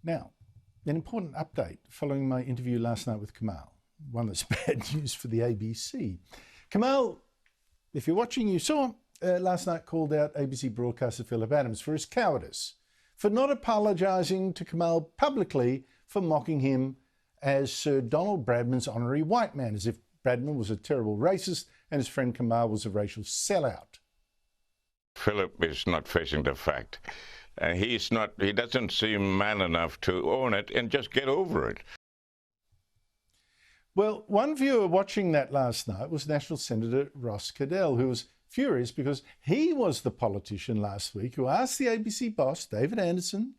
Now, an important update following my interview last night with Kamal, one that's bad news for the ABC. Kamal, if you're watching, you saw last night called out ABC broadcaster Phillip Adams for his cowardice, for not apologising to Kamal publicly for mocking him as Sir Donald Bradman's honorary white man, as if Bradman was a terrible racist and his friend Kamal was a racial sellout. Phillip is not facing the fact. He doesn't seem man enough to own it and just get over it. Well, one viewer watching that last night was National Senator Ross Cadell, who was furious because he was the politician last week who asked the ABC boss, David Anderson,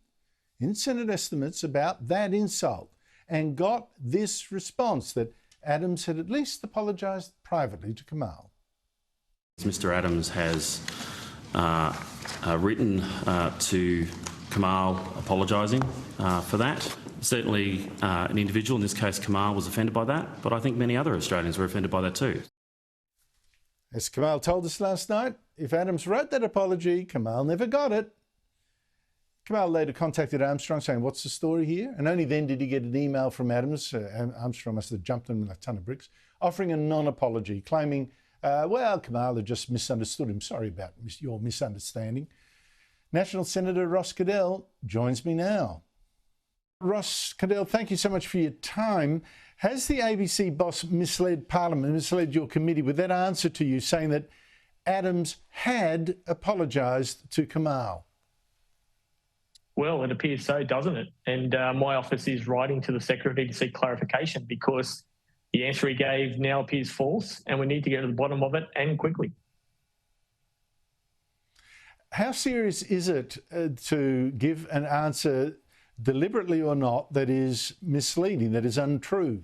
in Senate estimates about that insult and got this response that Adams had at least apologised privately to Kamal. Mr Adams has written to Kamal apologising for that. Certainly an individual, in this case Kamal, was offended by that, but I think many other Australians were offended by that too. As Kamal told us last night, if Adams wrote that apology, Kamal never got it. Kamal later contacted Armstrong saying, "What's the story here?" And only then did he get an email from Adams, Armstrong must have jumped him with a ton of bricks, offering a non-apology, claiming, well, Kamal had just misunderstood him. Sorry about your misunderstanding. National Senator Ross Cadell joins me now. Ross Cadell, thank you so much for your time. Has the ABC boss misled Parliament, misled your committee with that answer to you saying that Adams had apologised to Kamal? Well, it appears so, doesn't it? And my office is writing to the Secretary to seek clarification because the answer he gave now appears false and we need to get to the bottom of it and quickly. How serious is it to give an answer, deliberately or not, that is misleading, that is untrue?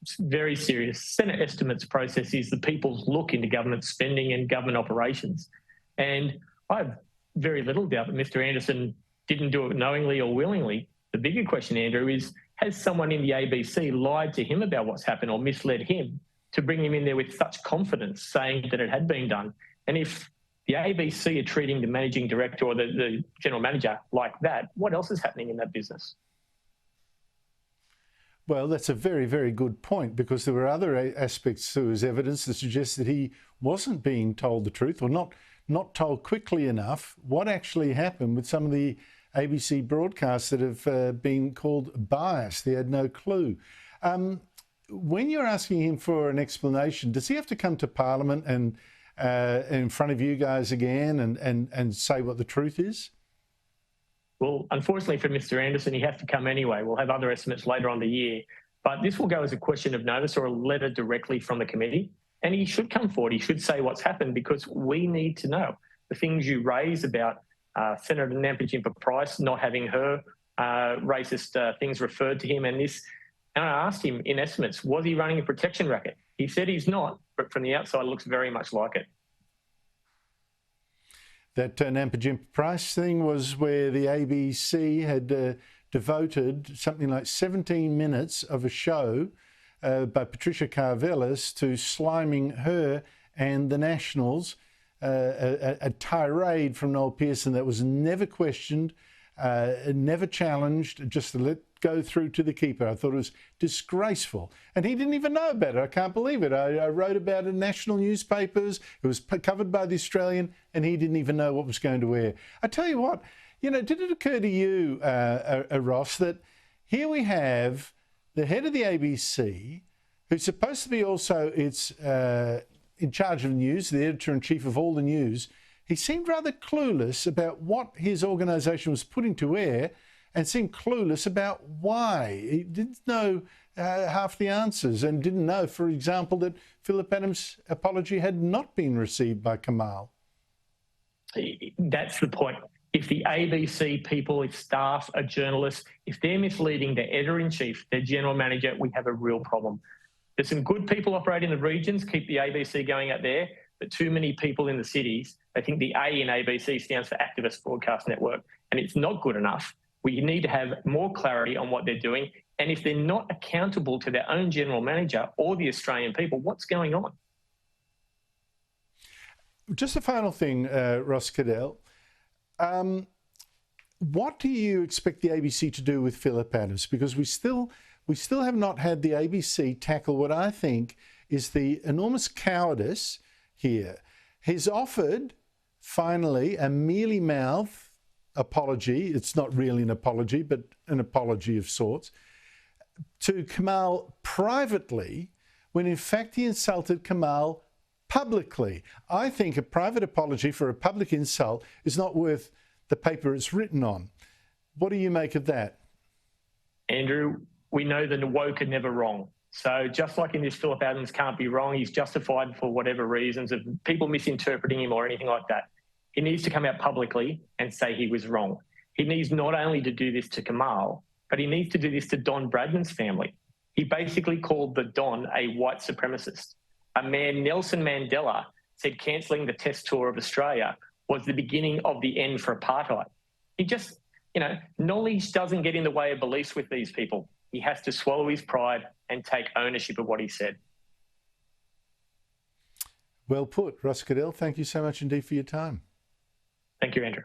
It's very serious. Senate estimates process is the people's look into government spending and government operations. And I have very little doubt that Mr Anderson didn't do it knowingly or willingly. The bigger question, Andrew, is has someone in the ABC lied to him about what's happened or misled him to bring him in there with such confidence saying that it had been done? And if the ABC are treating the managing director or the general manager like that, what else is happening in that business? Well, that's a very, very good point, because there were other aspects to his evidence that suggest that he wasn't being told the truth, or not told quickly enough what actually happened with some of the ABC broadcasts that have been called biased. They had no clue. When you're asking him for an explanation, does he have to come to Parliament and in front of you guys again and say what the truth is? Well, unfortunately for Mr Anderson, he has to come anyway. We'll have other estimates later on the year. But this will go as a question of notice or a letter directly from the committee. And he should come forward. He should say what's happened, because we need to know. The things you raise about Senator Nampijinpa-Price not having her racist things referred to him, and I asked him in estimates, was he running a protection racket? He said he's not, but from the outside it looks very much like it. That Nampijinpa-Price thing was where the ABC had devoted something like 17 minutes of a show by Patricia Karvelas to sliming her and the Nationals, a tirade from Noel Pearson that was never questioned, never challenged, just to let go through to the keeper. I thought it was disgraceful. And he didn't even know about it. I can't believe it. I wrote about it in national newspapers. It was covered by The Australian, and he didn't even know what was going to air. I tell you what, you know, did it occur to you, Ross, that here we have the head of the ABC, who's supposed to be also in charge of the news, the editor-in-chief of all the news. He seemed rather clueless about what his organisation was putting to air, and seemed clueless about why. He didn't know half the answers, and didn't know, for example, that Phillip Adams' apology had not been received by Kamal. That's the point. If the ABC people, if staff, are journalists, if they're misleading their editor-in-chief, their general manager, we have a real problem. There's some good people operating in the regions, keep the ABC going out there, but too many people in the cities, I think the A in ABC stands for Activist Broadcast Network, and it's not good enough. We need to have more clarity on what they're doing. And if they're not accountable to their own general manager or the Australian people, what's going on? Just a final thing, Ross Cadell. what do you expect the ABC to do with Philip Adams? Because we still have not had the ABC tackle what I think is the enormous cowardice here. He's offered, finally, a mealy-mouth apology. It's not really an apology, but an apology of sorts, to Kamal privately, when in fact he insulted Kamal publicly. I think a private apology for a public insult is not worth the paper it's written on. What do you make of that? Andrew, we know that woke are never wrong. So just like in this, Philip Adams can't be wrong. He's justified for whatever reasons of people misinterpreting him or anything like that. He needs to come out publicly and say he was wrong. He needs not only to do this to Kamal, but he needs to do this to Don Bradman's family. He basically called the Don a white supremacist. A man, Nelson Mandela, said cancelling the test tour of Australia was the beginning of the end for apartheid. He just, knowledge doesn't get in the way of beliefs with these people. He has to swallow his pride and take ownership of what he said. Well put. Ross Cadell, thank you so much indeed for your time. Thank you, Andrew.